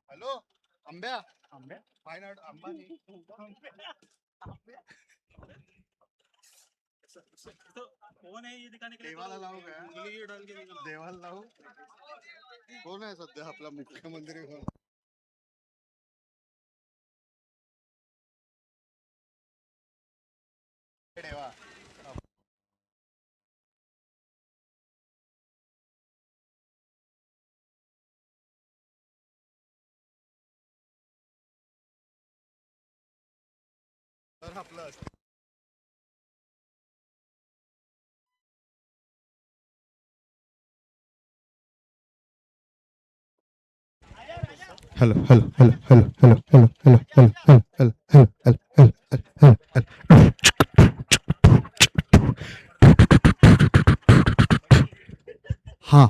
Hello आंब्या आंब्या fine art आंबा कौन है ये दिखाने के लिए? देवाला लावू काय उंगली डाल के देवाला लावू कोण आहे सध्या आपला मुख्यमंत्री कोण देवा तर आपलं hello hello hello hello hello hello hello hello hello hello hello hello hello hello हाँ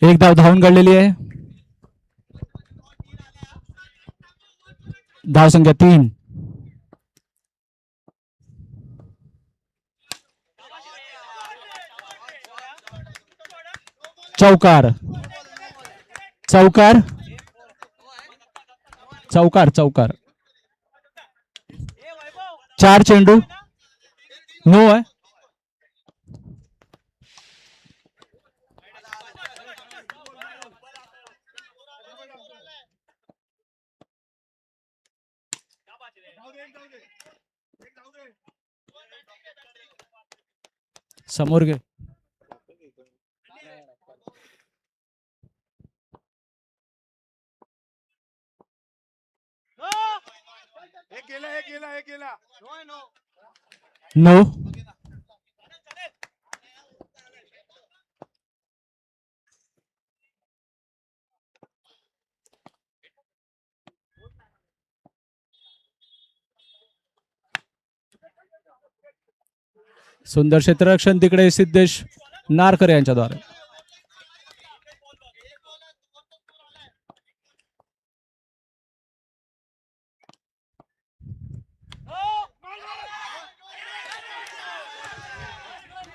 एक धाव धावून काढलेली आहे. धाव संख्या 3. चौकार चौकार चौकार चौकार. 4 चेंडू नो आहे. समोर घे. नो. सुंदर क्षेत्ररक्षण तिकडे सिद्धेश नारकर यांच्याद्वारे.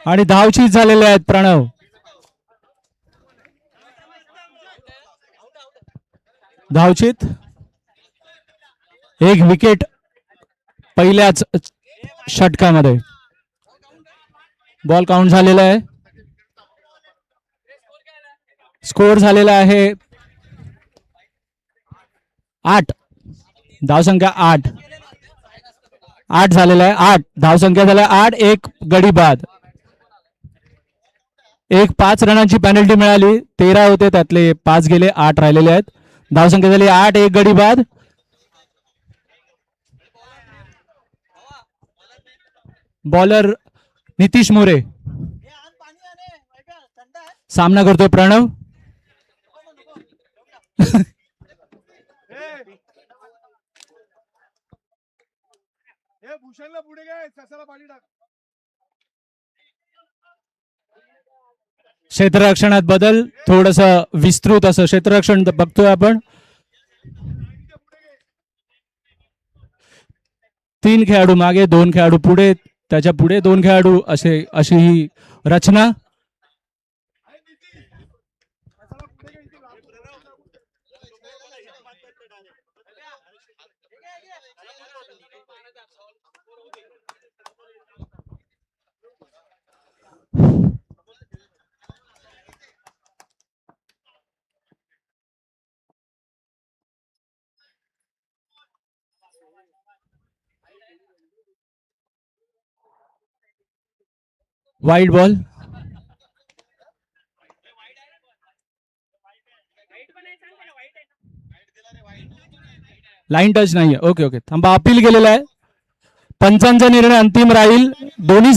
आणि धावचीत झालेले आहेत प्रणव. धावचीत. एक विकेट पहिल्याच षटकामध्ये. बॉल काउंट झालेला आहे. स्कोर झालेला आहे 8. धावसंख्या 8. 8 झालेला आहे. 8 धावसंख्या झाल्या 8. एक गडी बाद. एक 5 रनांची पेनल्टी मिळाली. 13 होते त्यातले 5 गेले. 8 राहिलेले आहेत. धावसंख्या झाली 8. एक गडी बाद. बॉलर नितीश मोरे. सामना करतोय प्रणव. क्षेत्ररक्षणात बदल. थोडस विस्तृत असं क्षेत्ररक्षण बघतोय आपण. 3 खेळाडू मागे, 2 खेळाडू पुढे, त्याच्या पुढे 2 खेळाडू, अशी ही रचना. Wide ball. लाईन टच नाहीये. ओके ओके थांबा. अपील केलेलं आहे. पंचांचा निर्णय अंतिम राहील. दोन्ही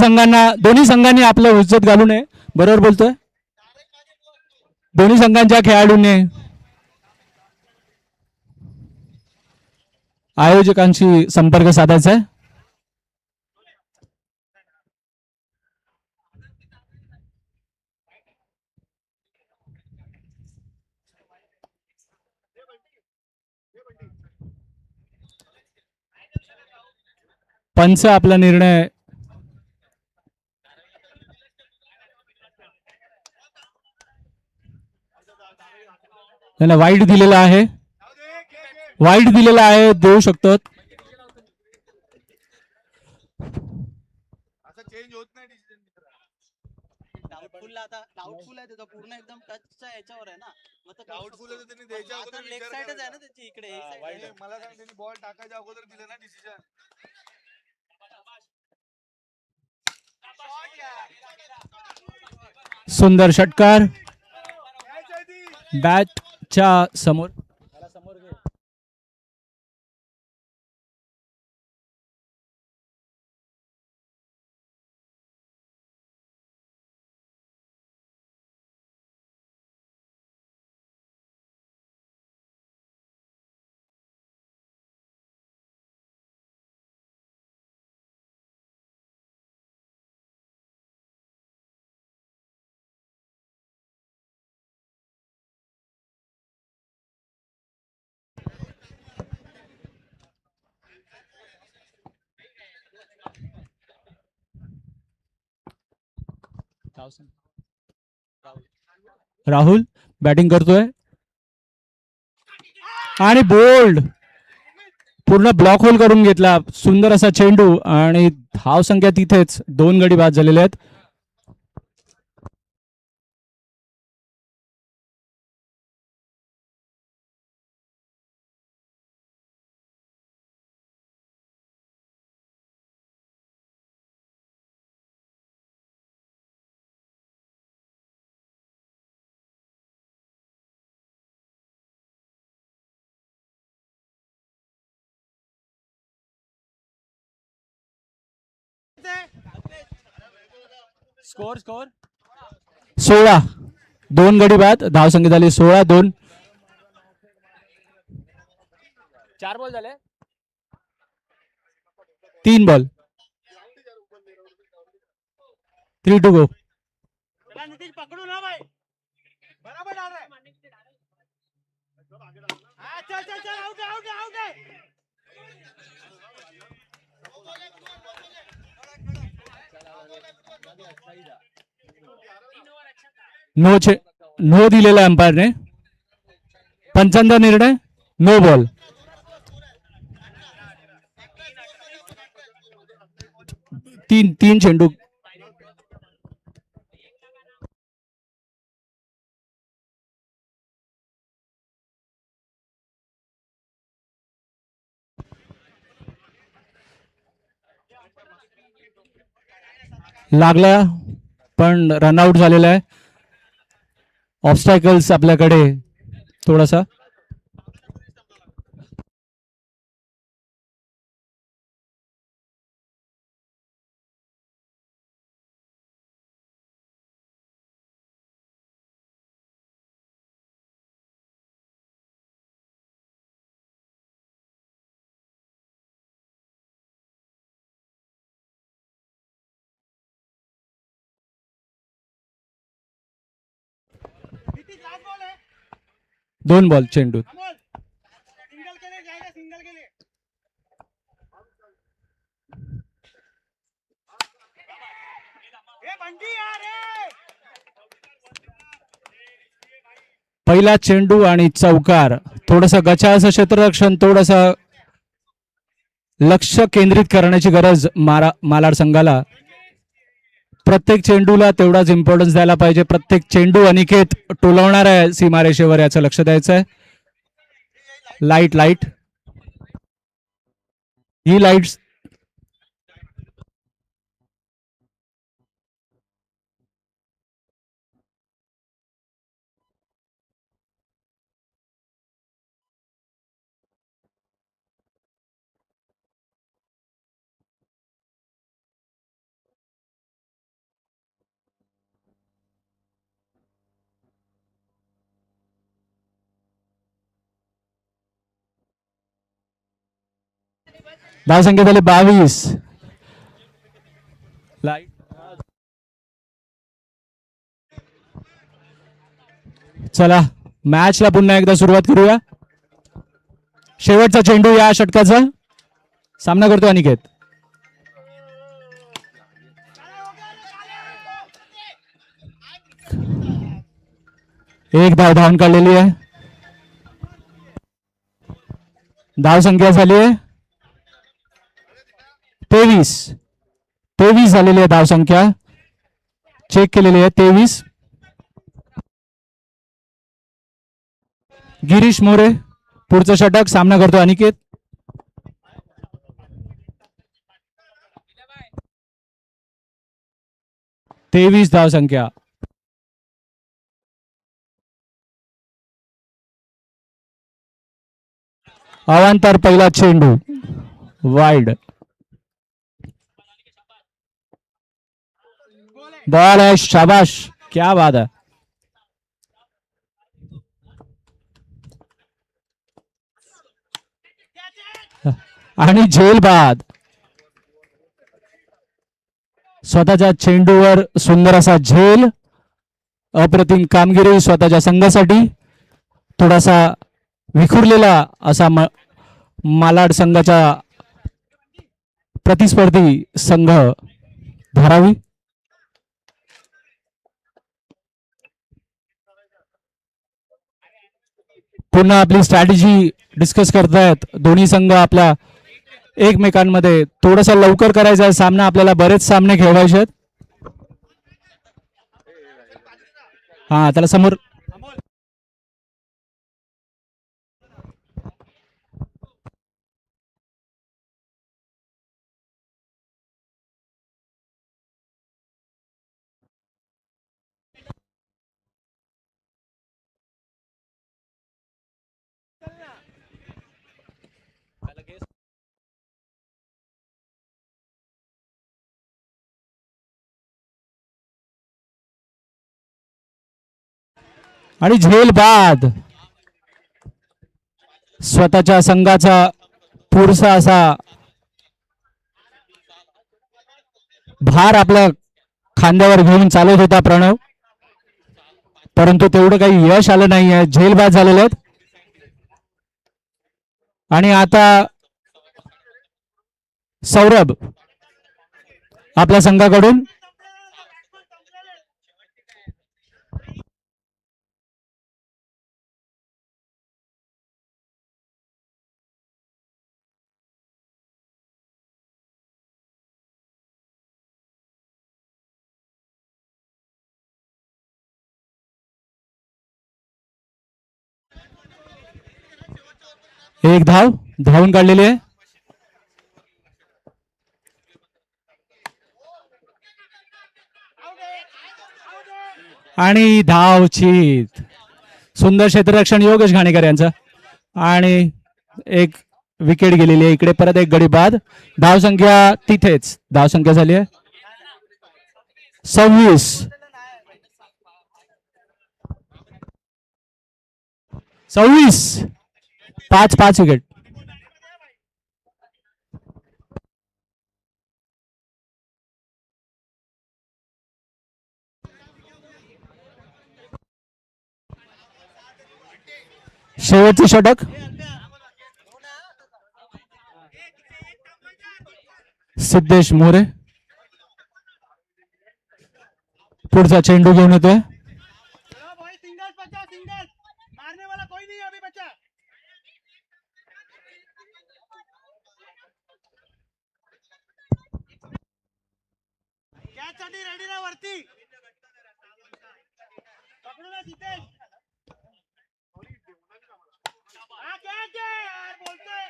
संघांनी आपलं उज्जत घालू नये. बरोबर बोलतोय. दोन्ही संघांच्या खेळाडूंनी आयोजकांशी संपर्क साधायचा आहे. पंच आपला निर्णय त्यांना वाईट दिलेला आहे. वाईट दिलेला आहे. देऊ शकतो. चेंज होत नाही डिसिजन. डाऊटफुल आता डाऊटफुल आहे त्याचा पूर्ण एकदम टचच्या याच्यावर आहे ना. मग डाऊटफुल आहे त्यांनी द्यायच्या अगोदर लेग साइडच आहे ना त्याची इकडे. मला सांग त्यांनी बॉल टाकायच्या अगोदर दिलं ना डिसिजन. सुंदर षटकार. बॅटच्या समोर. राहुल बॅटिंग करतोय आणि बोल्ड पूर्ण ब्लॉक होल करून घेतला. सुंदर असा चेंडू आणि धाव संख्या तिथेच 2 गडी बाद झालेले आहेत. स्कोर 16. 2 गडी बाद. धाव संख्या झाली 16-2. 4 बॉल झाले. 3 बॉल. 3 to go. नितीश पकड़ू ना भाई, बराबर डाल रहा है. चल चल चल, आउट है आउट है आउट है. नो दिलेला अंपायरने. पंचांचा निर्णय नो बॉल. तीन चेंडू. लागला पण रनआउट झालेला आहे. ऑब्स्टॅकल्स आपल्याकडे थोडासा. नितीश लास्ट बॉल है. 2 बॉल चेंडू. अमोल सिंगल के लिए जाएगा, सिंगल के लिए. ए बंटी यार रे. पहिला चेंडू आणि चौकार. थोडंसं गचाळचं क्षेत्ररक्षण, थोडंसं लक्ष केंद्रित करण्याची गरज मालाड संघाला. प्रत्येक चेंडूला तेवढाच इम्पॉर्टन्स द्यायला पाहिजे. प्रत्येक चेंडू अनिकेत टोलवणार आहे सीमारेषेवर, याचं लक्ष द्यायचं आहे. लाईट ही लाईट्स धाव संख्या झाली 22. लाईट चला मॅचला पुन्हा एकदा सुरुवात करूया. शेवटचा चेंडू या षटकाचा. सामना करतो अनिकेत. एक धावून काढलेली आहे. धाव संख्या झाली आहे 23 झालेली आहे. धाव संख्या चेक केलेली आहे 23. गिरीश मोरे पुढचं षटक. सामना करतो अनिकेत. तेवीस धाव संख्या. अवांतर पहिला चेंडू वाइड. बॉल है. शाबाश, क्या बात है. आणि झेल बाद. स्वतःच्या चेंडूवर सुंदर असा झेल. अप्रतिम कामगिरी स्वतःच्या संघासाठी. थोडासा विखुरलेला असा मालाड संघाचा प्रतिस्पर्धी संघ धारावी. पुन्हा आपली स्ट्रॅटेजी डिस्कस करतायत दोन्ही संघ आपल्या एकमेकांमध्ये. थोडासा लवकर करायचा आहे सामना, आपल्याला बरेच सामने खेळवायचे आहेत. हा त्याला समोर आणि झेल बाद. स्वतःच्या संघाचा पुरसा असा भार आपल्या खांद्यावर घेऊन चालत होता प्रणव, परंतु तेवढं काही यश आलं नाहीये. झेल बाद झालेले आहेत. आणि आता सौरभ आपल्या संघाकडून एक धावून काढलेली आहे. आणि धावचीत. सुंदर क्षेत्ररक्षण योगेश घाणेकर यांचं. आणि एक विकेट गेलेली आहे. इकडे परत एक गडी बाद. धावसंख्या तिथेच. धावसंख्या झाली आहे 26. 5 विकेट. शेवटचे षटक. सिद्धेश मोरे पुढचा चेंडू घेऊन येतोय. सिंगल बचा, सिंगल मारने वाला कोई नहीं है अभी बचा. कॅच साठी रेडी ना वरती. पकडू ना सिद्धेश. हा कॅच आहे यार, बोलतोय.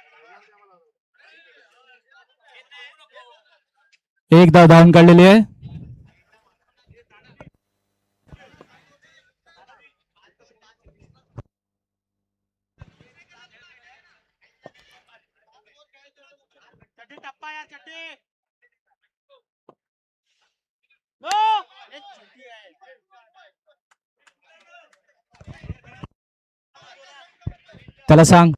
एक धाव धावून काढलेली आहे. चड्डी टप्पा यार, चड्डी. नो एक चड्डी आहे. त्याला सांग.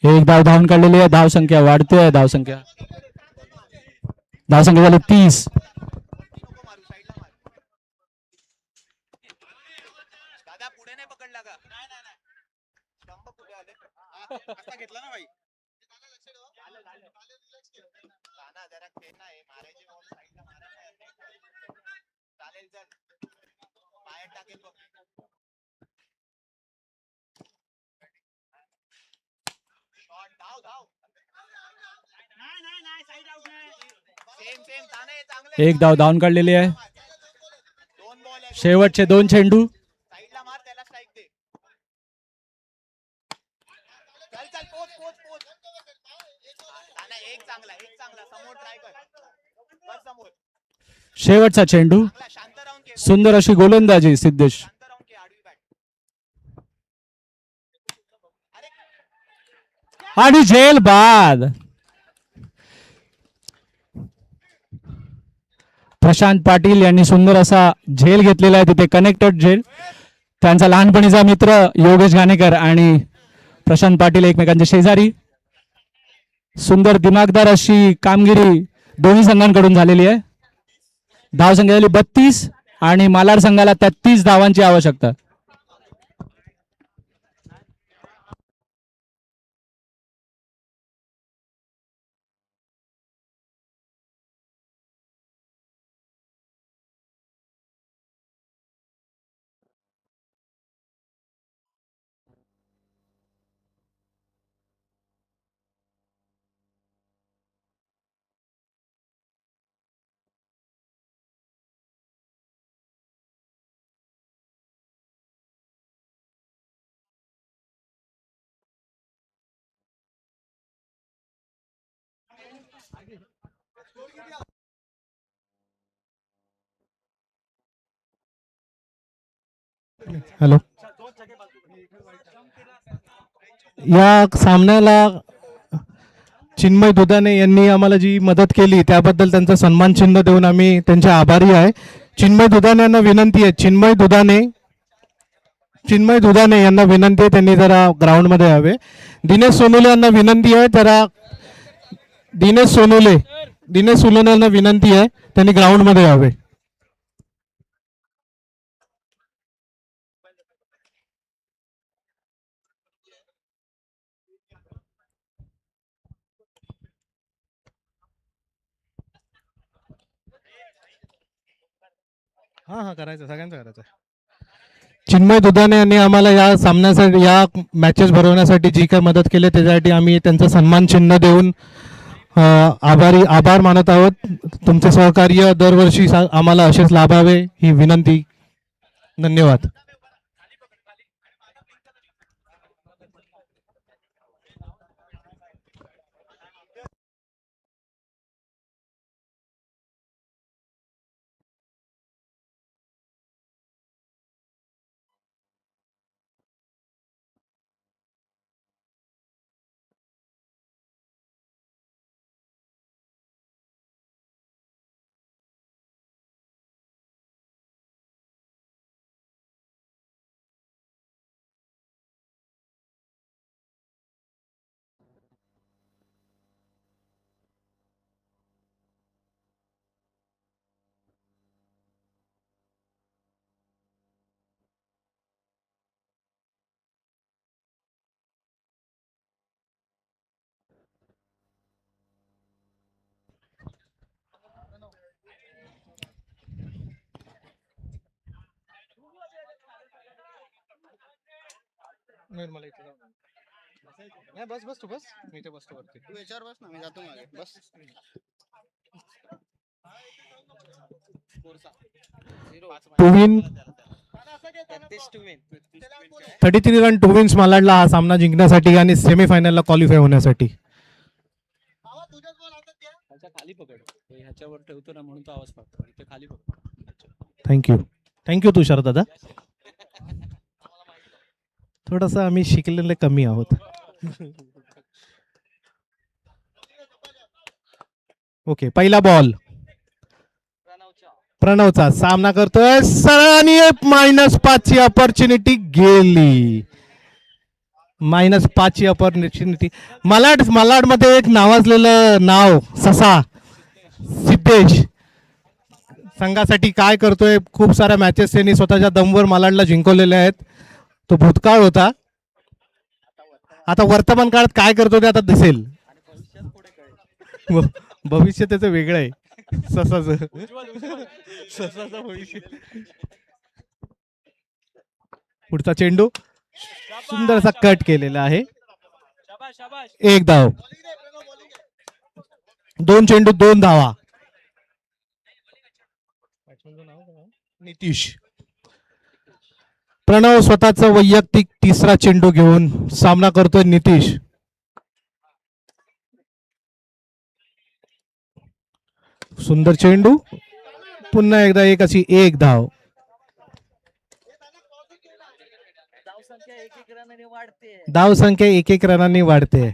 एक धाव धावून काढलेली आहे. धावसंख्या वाढते. धावसंख्या झाली 30. दादा पुढे नाही पकडला का? स्तंभ पुढे आले. आता घेतला ना भाई. दादा जरा खेळ नाही, मारायची बॉल साईडला मारायला चालेल. चल बाहेर टाकेल बघ. शॉट. धाव. नाही नाही नाही, साईड आउट नाही. सेम ताने चांगले. एक धाव धावून काढलेली आहे. दोन बॉल आहे. शेवटचे 2 चेंडू. साईडला मार, त्याला स्ट्राईक दे. चल पोच. ताना एक चांगला समोर ट्राय कर समोर. शेवटचा चेंडू. शांत राहून खेळ. सुंदर अशी गोलंदाजी सिद्धेश. शांत राहून खेळ. आडवी बॅट. आणि झेल बाद. प्रशांत पाटील यांनी सुंदर असा झेल घेतलेला आहे तिथे. कनेक्टेड झेल. त्यांचा लहानपणीचा मित्र योगेश घाणेकर आणि प्रशांत पाटील एकमेकांचे शेजारी. सुंदर दिमागदार अशी कामगिरी दोन्ही संघांकडून झालेली आहे. धावसंख्या झाली 32 आणि मालाड संघाला 33 धावांची आवश्यकता. हॅलो. या सामन्याला चिन्मय दुधाने यांनी आम्हाला जी मदत केली त्याबद्दल त्यांचा सन्मान चिन्ह देऊन आम्ही त्यांचे आभारी आहे. चिन्मय दुधाने यांना विनंती आहे, चिन्मय दुधाने यांना विनंती आहे त्यांनी जरा ग्राउंडमध्ये यावे. दिनेश सोनोले यांना विनंती आहे जरा दिनेश सोनोले यांना विनंती आहे त्यांनी ग्राउंडमध्ये यावे. हा करायचं, सगळ्यांचं करायचं. चिन्मय दुधाने यांनी आम्हाला या सामन्यासाठी या मॅचेस भरवण्यासाठी जी काय मदत केली त्याच्यासाठी आम्ही त्यांचा सन्मान चिन्ह देऊन आभार मानत आहोत. तुमचे सहकार्य दरवर्षी आम्हाला असेच लाभावे ही विनंती. धन्यवाद. बस तू बस, मी ते बसतो वरती. तू याच्यावर बस ना, मी जातो मागे. बस. 33 रन 2 विन्स मालाडला हा सामना जिंकण्यासाठी आणि सेमीफायनलला क्वालिफाय होण्यासाठी. खाली पकड, ह्याच्यावर ठेवतो ना म्हणून तो आवाज पाहतो. इथे खाली पकड. थँक्यू तुषार दादा. थोडंसं आम्ही शिकलेले कमी आहोत. ओके, पहिला बॉल प्रणवचा सामना करतोय सरांनी -5 ची अपॉर्च्युनिटी गेली. -5 ची अपॉर्च्युनिटी. मालाड मध्ये एक नावाजलेलं नाव ससा सिद्धेश संघासाठी काय करतोय. खूप साऱ्या मॅचेस त्यांनी स्वतःच्या दमवर मालाडला जिंकवलेल्या आहेत. तो भूतकाळ होता, आता वर्तमान काळात काय करतो ते आता दिसेल. भविष्य त्याचं वेगळं आहे. ससाचं भविष्य. पुढचा चेंडू सुंदरसा कट केलेला आहे. 1 धाव. 2 चेंडू 2 धावा. नितीश. प्रणव स्वतःचा वैयक्तिक 3रा चेंडू घेऊन सामना करतोय नितीश. सुंदर चेंडू. पुन्हा एकदा एक अशी 1 धाव. धाव संख्या 1-1 रनांनी वाढते.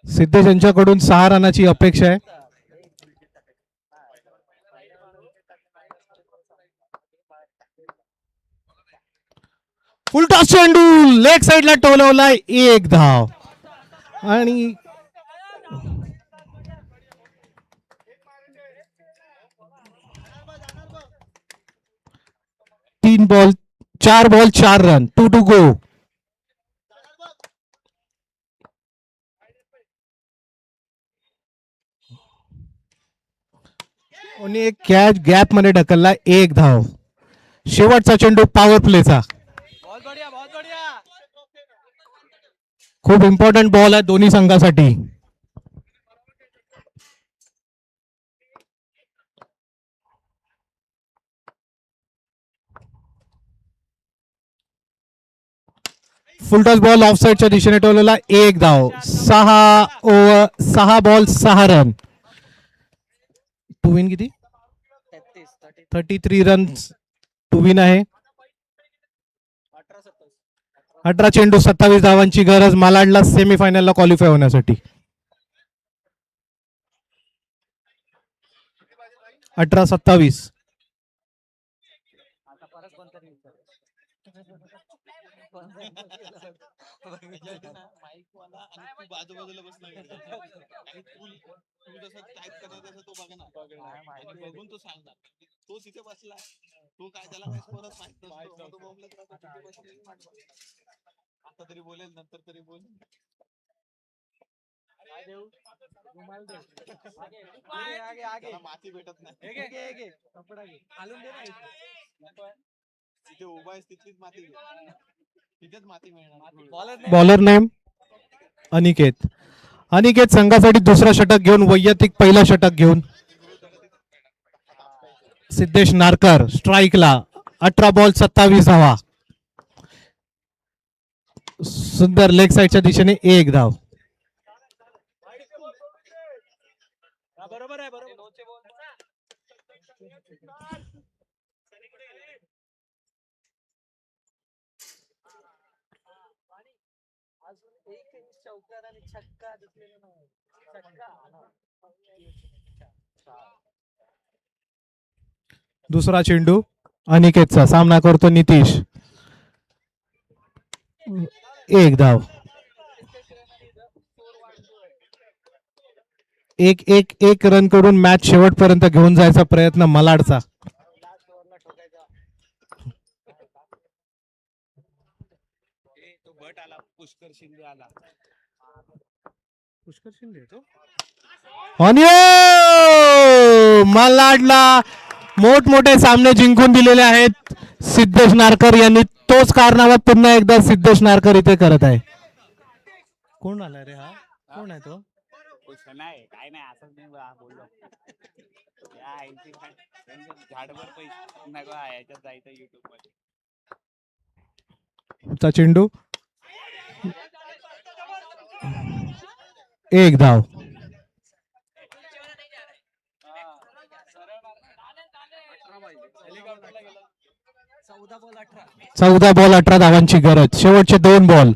सिद्धेश यांच्याकडून 6 रनाची अपेक्षा आहे. उलटा चेंडू लेग साइडला टोलवलाय. 1 धाव. आणि 3 ball 4 ball 4 run, 2 to go. आणि एक कॅच गॅप मध्ये ढकलला, 1 धाव. शेवटचा चेंडू पॉवर प्लेचा. बहुत बढ़िया बहुत बढ़िया. खूप इम्पॉर्टंट बॉल आहे दोन्ही संघासाठी. फुलटॉस बॉल ऑफ साईडच्या दिशेने ठेवलेला, 1 धाव. 6 बॉल 6 रन. टू विन किती? 33 रन टू विन आहे. 18 चेंडू 27 धावांची गरज मालाडला सेमीफायनलला क्वालिफाय होण्यासाठी. 18-27. आजूबाजूला बसला आणि तू जसं टाईप करणार तसं तो बघा ना आणि बघून तो सांगणार. तो तिथे बसला, तो काय त्याला काय स्कोरच माहित नसतो. तो बोंबलत राहतो, तिथे बसलेली वाट बघतो. आता तरी बोलेल, नंतर तरी बोलेल. त्याला माती भेटत नाही. तिथे उभा आहेस तिथलीच माती घे. तिथेच माती मिळणार. Bowler name Aniket. अनिकेत संघासाठी दुसरा षटक घेऊन, वैयक्तिक पहिला षटक घेऊन. सिद्धेश नारकर स्ट्राईकला. 18 बॉल 27 धावा. सुंदर लेग साईडच्या दिशेने 1 धाव. बरोबर आहे बरोबर. दुसरा चेंडू अनिकेतचा. सामना करतो नितीश. 1 धाव. 1 रन करून मॅच शेवटपर्यंत घेऊन जायचा प्रयत्न मलाडचा. तो भट आला, पुष्कर शिंदे आला. पुष्कर शिंदे तो आणि मलाडला मोठमोठे सामने जिंकून दिलेले आहेत सिद्धेश नारकर यांनी. तोच कारनामा पुन्हा एकदा सिद्धेश नारकर इथे करत आहे. कोण आला रे हा? कोण आहे तो? नाही काय नाही असंच नाही बोललो. या आईची झाडभर पैसे नको याच्यात जायचं युट्यूब मध्ये. चा चेंडू 1 धाव. चौदा बॉल 18 धावांची गरज. शेवटचे 2 बॉल.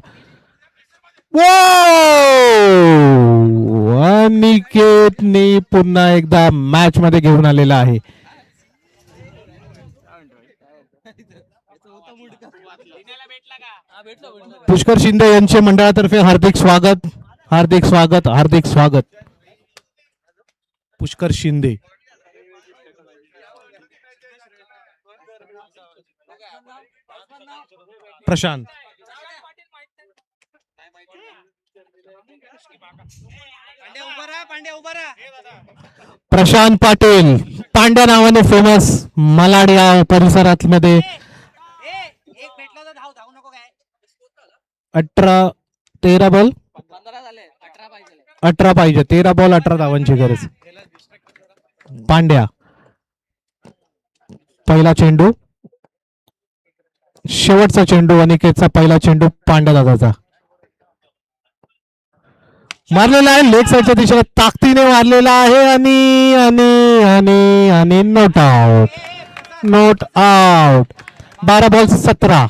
अनिकेतने पुन्हा एकदा मॅच मध्ये घेऊन आलेला आहे. पुष्कर शिंदे यांचे मंडळातर्फे हार्दिक स्वागत, हार्दिक स्वागत, हार्दिक स्वागत. पुष्कर शिंदे. प्रशांत. प्रशांत पाटील पांड्या नावाने फेमस मलाड या परिसरात मध्ये. 13 बॉल 18 पाहिजे. 13 बॉल 18 धावांची गरज. पांड्या. पहिला चेंडू. शेवटचा चेंडू अनिकेतचा. पहिला चेंडू पांड्या दादाचा. मारलेला आहे लेग साईडच्या दिशेला, ताकदीने मारलेला आहे आणि आणि आणि आणि not out. Not out. 12 ball 17.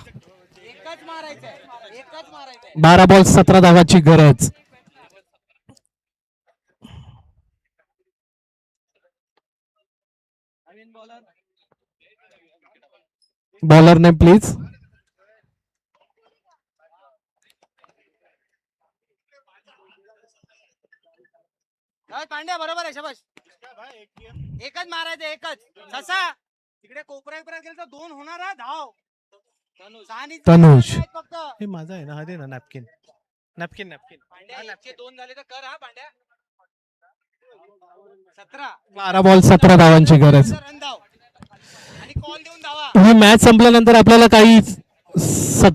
12 ball 17 धावाची गरज. बॉलर ने प्लीज. पांड्या बरोबर आहे शाबाश. एकच मारायचं एकच. ससा तिकडे कोपऱ्यात गेलं तर 2 होणार हा. धाव. तनुज. फक्त हे माझा आहे ना, हा दे ना नॅपकिन. Napkin napkin. पांड्या इतके 2 झाले तर कर हा पांड्या. 17 12 बॉल 17 धावांची गरज. रन धाव आणि कॉल देऊन धावा. ही मॅच संपल्यानंतर आपल्याला काही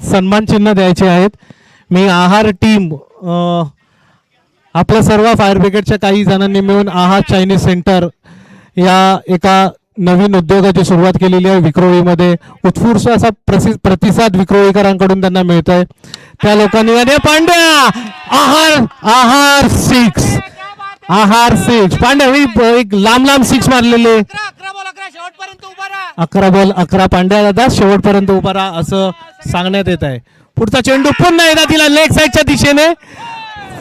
सन्मान चिन्ह द्यायचे आहेत. मी आहार टीम आपल्या सर्व फायर ब्रिगेडच्या काही जणांनी मिळून आहार चायनीज सेंटर या एका नवीन उद्योगाची सुरुवात केलेली आहे विक्रोळीमध्ये. उत्स्फूर्त असा प्रतिसाद विक्रोळीकरांकडून त्यांना मिळत आहे. त्या लोकांनी आणि पांड्या आहार आहार 6 आहार 6 पांड्या एक लांब लांब 6 मारलेले. 11 बॉल 11 शेवटपर्यंत उभा राहा. 11 बॉल 11 पांड्या दादा शेवटपर्यंत उभा राहा असं सांगण्यात येत आहे. पुढचा चेंडू पुन्हा एकदा तिला लेग साईडच्या दिशेने.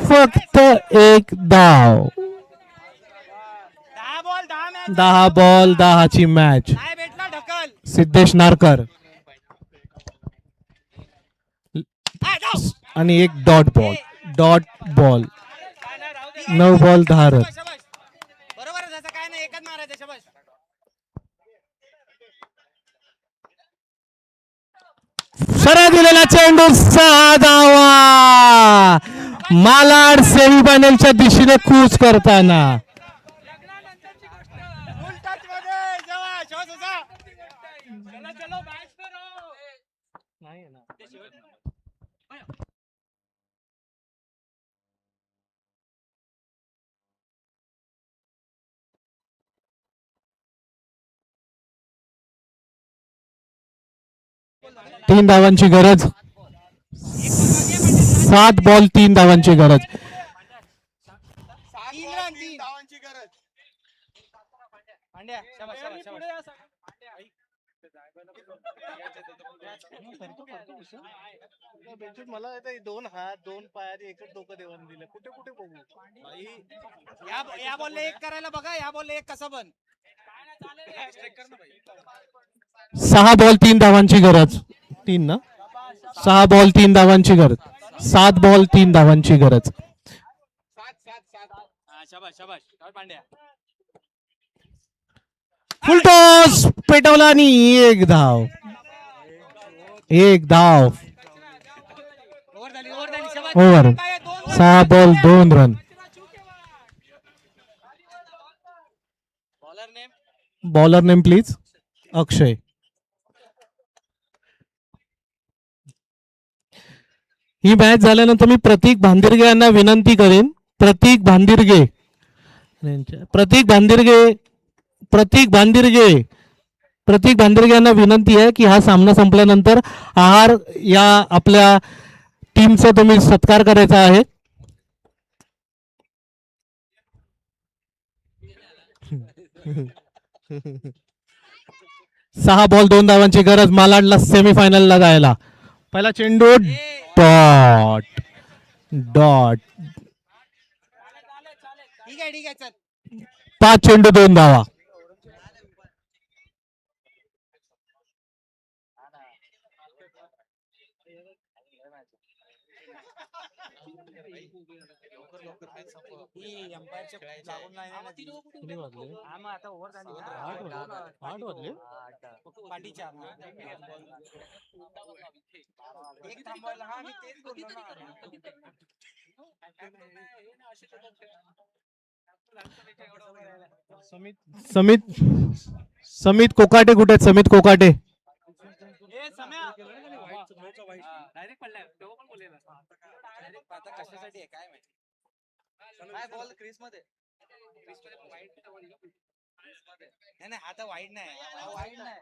फक्त एक धाव. 10 बॉल 10 मॅच. 10 बॉल 10 ची मॅच. नाही भेटला ढकल. सिद्धेश नारकर आणि एक डॉट बॉल. 9 ball 10 run. शाबास. बरोबर आहे त्याचं काय नाही एकच मारायचं शाबास. सरळ दिलेला चेंडू 6 धावा. मालाड सेमीफायनलच्या दिशेने कूच करताना. फुल टच मध्ये जेव्हा शॉट होता. चलो मॅच करो. नाही ना. 3 धावांची गरज. 7 बॉल 3 धावांची गरज. 3 रन 3 धावांची गरज. पांड्या शाबास शाबास शाबास. मला आता 2 हात 2 पायात एकच डोकं देवाने दिलं. कुठे कुठे बघू. या बॉलला एक करायला बघा. या बॉलला एक कसा बन. 6 बॉल 3 धावांची गरज. 3 ना. 6 बॉल 3 धावांची गरज. 7 बॉल 3 धावांची गरज. शाबास शाबास पांड्या. फुल टॉस पेटवला आणि एक धाव. ओव्हर झाली शाबास. Over. 6 ball 2 run. Bowler name. Bowler name please. Akshay. He match झाल्यानंतर मी प्रतीक भांदिरगे यांना विनंती करेन. प्रतीक भांदिरगे यांना विनंती आहे की हा सामना संपल्यानंतर आहार या आपल्या टीमचा तुम्ही सत्कार करायचा आहे. सहा बॉल 2 धावांची गरज. मालाडला सेमीफायनलला जायला. पहिला चेंडू डॉट. ठीक आहे चल. 5 चेंडू 2 धावा. लागून नाही ना ती. हा मग आता ओव्हर झाली. 8 वाजले. पाठी 4. एक थांबवायला. हा मी तेच बोललो ना. समित कोकाटे कुठे आहेत? समित कोकाटे. डायरेक्ट पडलाय. तेव्हा पण बोललेला. आता कशासाठी आहे काय माहिती. काय बॉल क्रीज मध्ये. नाही आता वाईड नाही. वाईड नाही.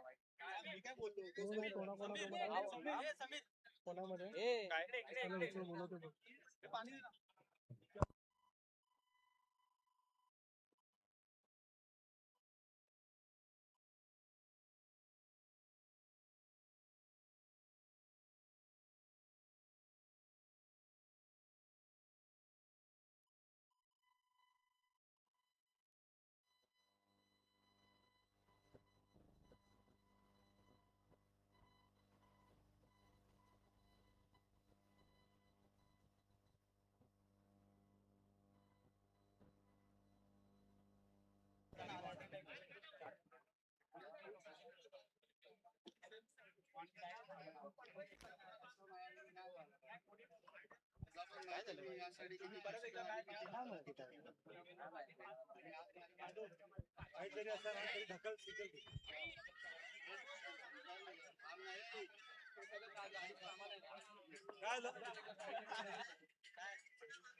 मी काय बोलतो.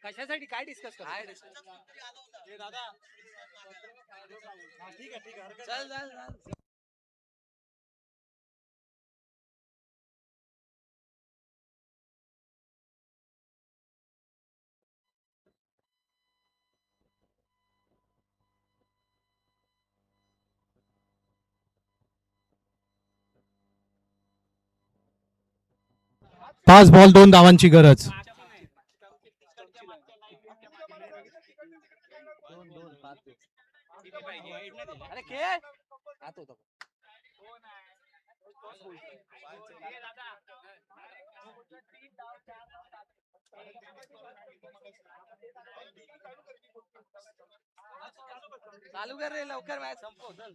कशासाठी काय डिस्कस कर चल चल चल. पाच बॉल 2 धावांची गरज. अरे खेळ आत होता. चालू कर रे लवकर मॅच संपव चल.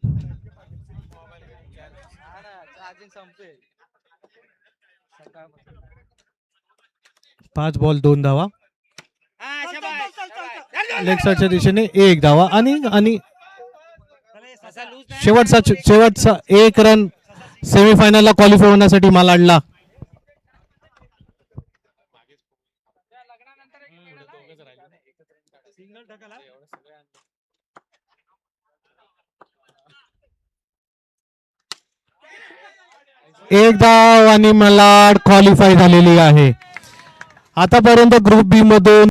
हा ना चार्जिंग संपेल. 5 बॉल 2 धावा. लेग साईडच्या दिशेने 1 धावा आणि शेवटचा 1 रन सेमीफायनलला क्वालिफाय होण्यासाठी मालाडला. एक धाव आणि मालाड क्वालिफाय झालेली आहे. आतापर्यंत ग्रुप बी मधून